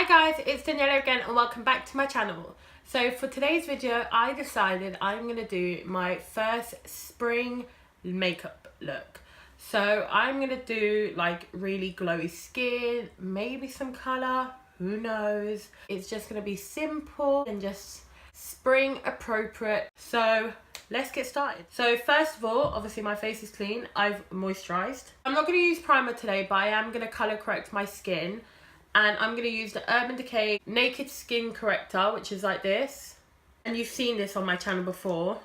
Hi guys, it's Daniela again and welcome back to my channel. So for today's video, I decided I'm going to do my first spring makeup look. So I'm going to do like really glowy skin, maybe some colour, who knows. It's just going to be simple and just spring appropriate. So let's get started. So first of all, obviously my face is clean. I've moisturised. I'm not going to use primer today, but I am going to colour correct my skin. And I'm going to use the Urban Decay Naked Skin Corrector, which is like this. And you've seen this on my channel before.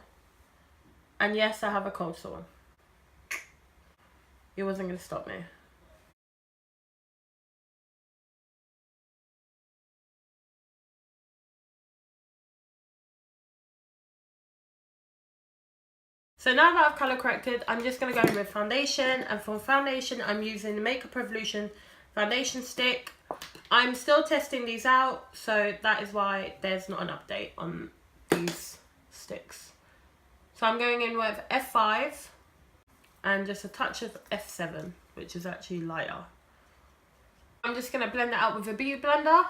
And yes, I have a cold sore. It wasn't going to stop me. So now that I've colour corrected, I'm just going to go in with foundation. And for foundation, I'm using the Makeup Revolution foundation stick. I'm still testing these out, so that is why there's not an update on these sticks. So I'm going in with F5 and just a touch of F7, which is actually lighter. I'm just going to blend it out with a beauty blender.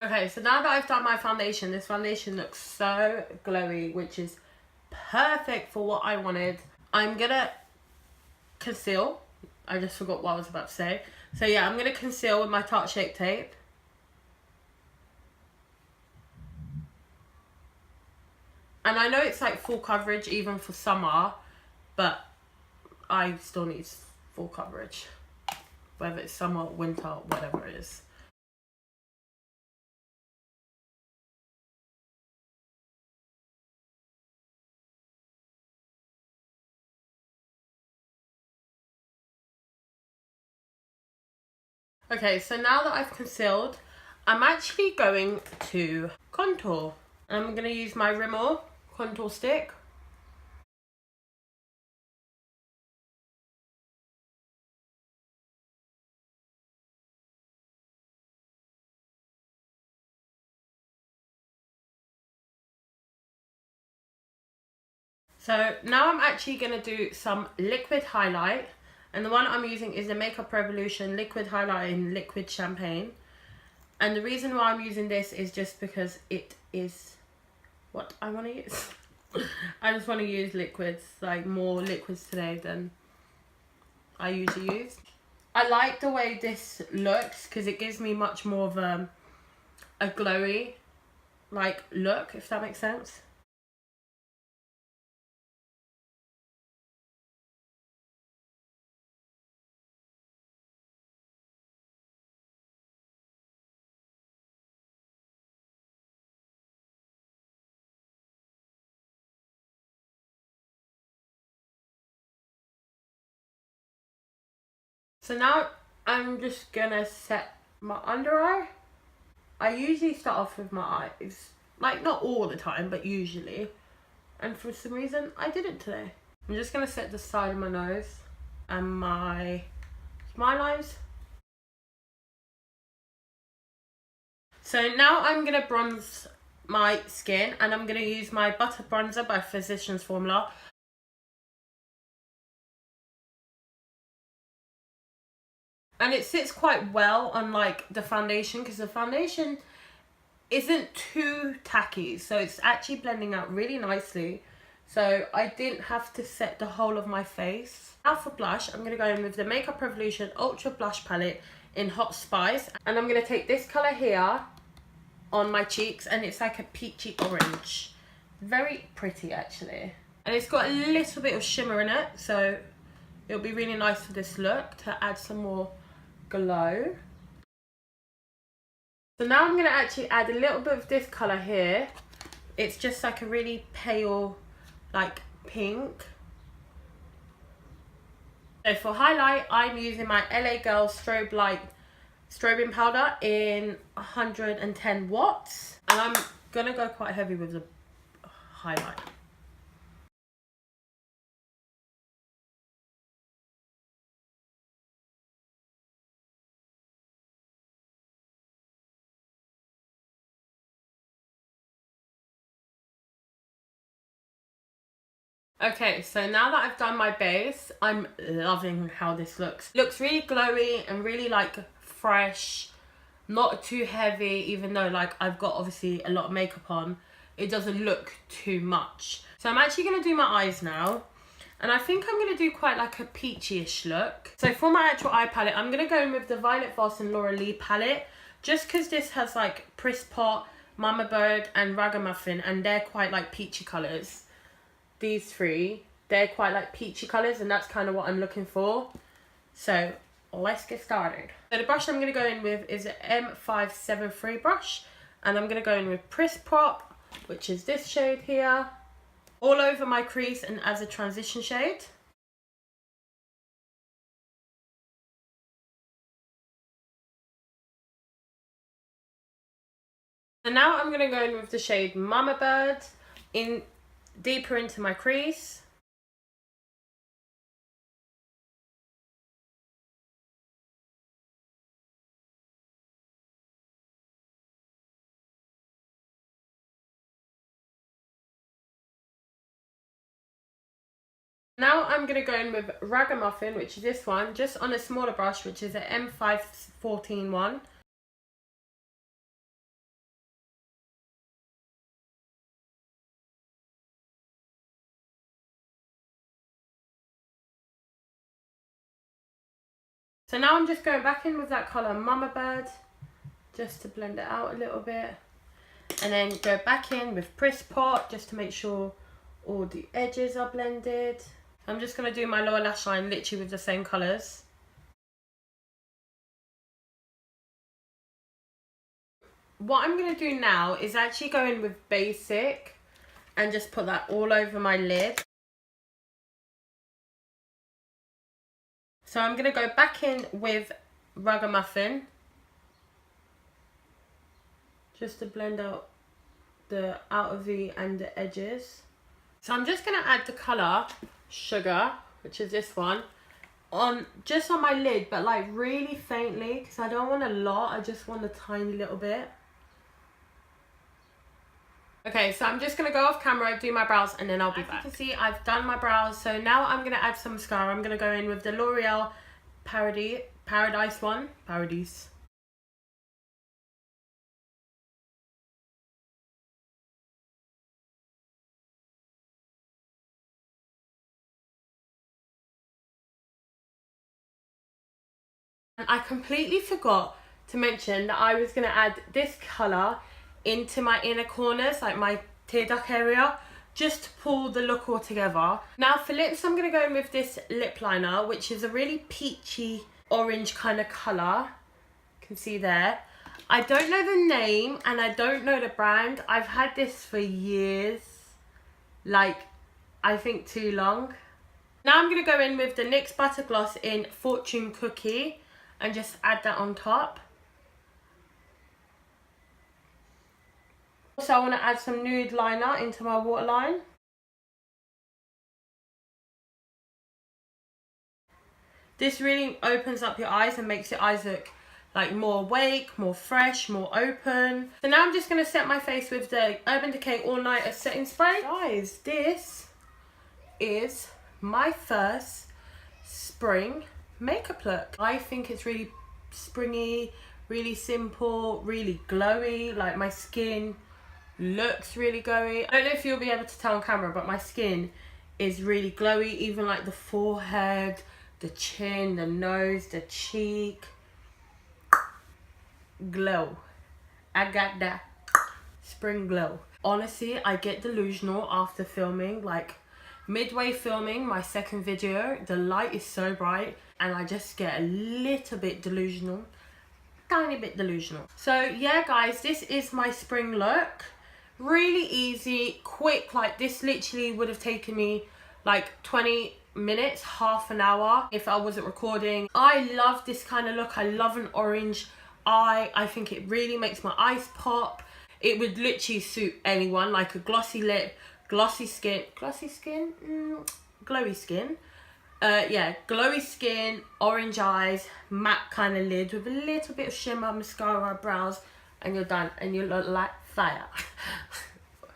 Okay, so now that I've done my foundation, this foundation looks so glowy, which is perfect for what I wanted. I'm gonna conceal. I just forgot what I was about to say. So yeah, I'm gonna conceal with my Tarte Shape Tape. And I know it's like full coverage even for summer, but I still need full coverage. Whether it's summer, winter, whatever it is. Okay, so now that I've concealed, I'm actually going to contour. I'm going to use my Rimmle contour stick. So now I'm actually going to do some liquid highlight. And the one I'm using is the Makeup Revolution Liquid Highlight in Liquid Champagne. And the reason why I'm using this is just because it is what I want to use. I just want to use liquids, like more liquids today than I usually use. I like the way this looks because it gives me much more of a glowy like look, if that makes sense. So now I'm just gonna set my under eye. I usually start off with my eyes, like not all the time, but usually. And for some reason, I didn't today. I'm just gonna set the side of my nose and my smile lines. So now I'm gonna bronze my skin, and I'm gonna use my Butter Bronzer by Physicians Formula. And it sits quite well on like the foundation because the foundation isn't too tacky, so it's actually blending out really nicely. So I didn't have to set the whole of my face. Now for blush, I'm going to go in with the Makeup Revolution Ultra Blush Palette in Hot Spice. And I'm going to take this colour here on my cheeks, and it's like a peachy orange. Very pretty actually. And it's got a little bit of shimmer in it, so it'll be really nice for this look to add some more glow. So now I'm going to actually add a little bit of this colour here. It's just like a really pale, like pink. So for highlight, I'm using my LA Girl StrobeLite strobing powder in 110 watts. And I'm going to go quite heavy with the highlight. Okay, so now that I've done my base, I'm loving how this looks. Looks really glowy and really like fresh, not too heavy, even though like I've got obviously a lot of makeup on. It doesn't look too much. So I'm actually going to do my eyes now. And I think I'm going to do quite like a peachy-ish look. So for my actual eye palette, I'm going to go in with the Violet Voss and Laura Lee palette. Just because this has like Press Pot, Mama Bird and Ragamuffin, and they're quite like peachy colours. These three, they're quite like peachy colours, and that's kind of what I'm looking for. So let's get started. So the brush I'm going to go in with is an M573 brush, and I'm going to go in with Press Pot, which is this shade here, all over my crease and as a transition shade. And now I'm going to go in with the shade Mama Bird, in deeper into my crease. Now I'm going to go in with Ragamuffin, which is this one, just on a smaller brush, which is an M514 one. So now I'm just going back in with that colour Mama Bird, just to blend it out a little bit. And then go back in with Press Pot, just to make sure all the edges are blended. I'm just going to do my lower lash line literally with the same colours. What I'm going to do now is actually go in with Basic and just put that all over my lid. So I'm going to go back in with Ragamuffin, just to blend out the outer V and the edges. So I'm just going to add the colour Sugar, which is this one, on just on my lid, but like really faintly, because I don't want a lot, I just want a tiny little bit. Okay, so I'm just going to go off camera, do my brows, and then I'll be back. As you can see, I've done my brows, so now I'm going to add some mascara. I'm going to go in with the L'Oreal Paradise one. Paradise. And I completely forgot to mention that I was going to add this colour into my inner corners, like my tear duct area, just to pull the look all together. Now for lips, I'm going to go in with this lip liner, which is a really peachy orange kind of colour. You can see there. I don't know the name and I don't know the brand. I've had this for years, like I think too long. Now I'm going to go in with the NYX Butter Gloss in Fortune Cookie and just add that on top. Also, I want to add some nude liner into my waterline. This really opens up your eyes and makes your eyes look like more awake, more fresh, more open. So now I'm just going to set my face with the Urban Decay All Nighter Setting Spray. Guys, this is my first spring makeup look. I think it's really springy, really simple, really glowy. Like my skin looks really glowy. I don't know if you'll be able to tell on camera, but my skin is really glowy. Even like the forehead, the chin, the nose, the cheek. Glow. I got that spring glow. Honestly, I get delusional after filming. Like midway filming my second video, the light is so bright and I just get a little bit delusional. Tiny bit delusional. So yeah guys, this is my spring look. Really easy, quick. Like this literally would have taken me like 20 minutes, half an hour if I wasn't recording. I love this kind of look. I love an orange eye. I think it really makes my eyes pop. It would literally suit anyone, like a glossy lip, glossy skin, glowy skin. Yeah, glowy skin, orange eyes, matte kind of lid with a little bit of shimmer, mascara, brows, and you're done, and you look like fire.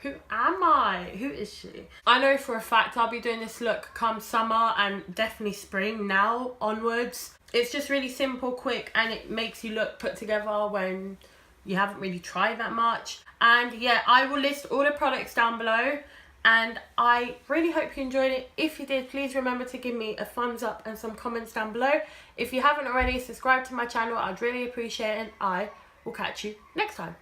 Who am I? Who is she? I know for a fact I'll be doing this look come summer and definitely spring now onwards. It's just really simple, quick, and it makes you look put together when you haven't really tried that much. And yeah, I will list all the products down below, and I really hope you enjoyed it. If you did, please remember to give me a thumbs up and some comments down below. If you haven't already, subscribe to my channel. I'd really appreciate it, and I will catch you next time.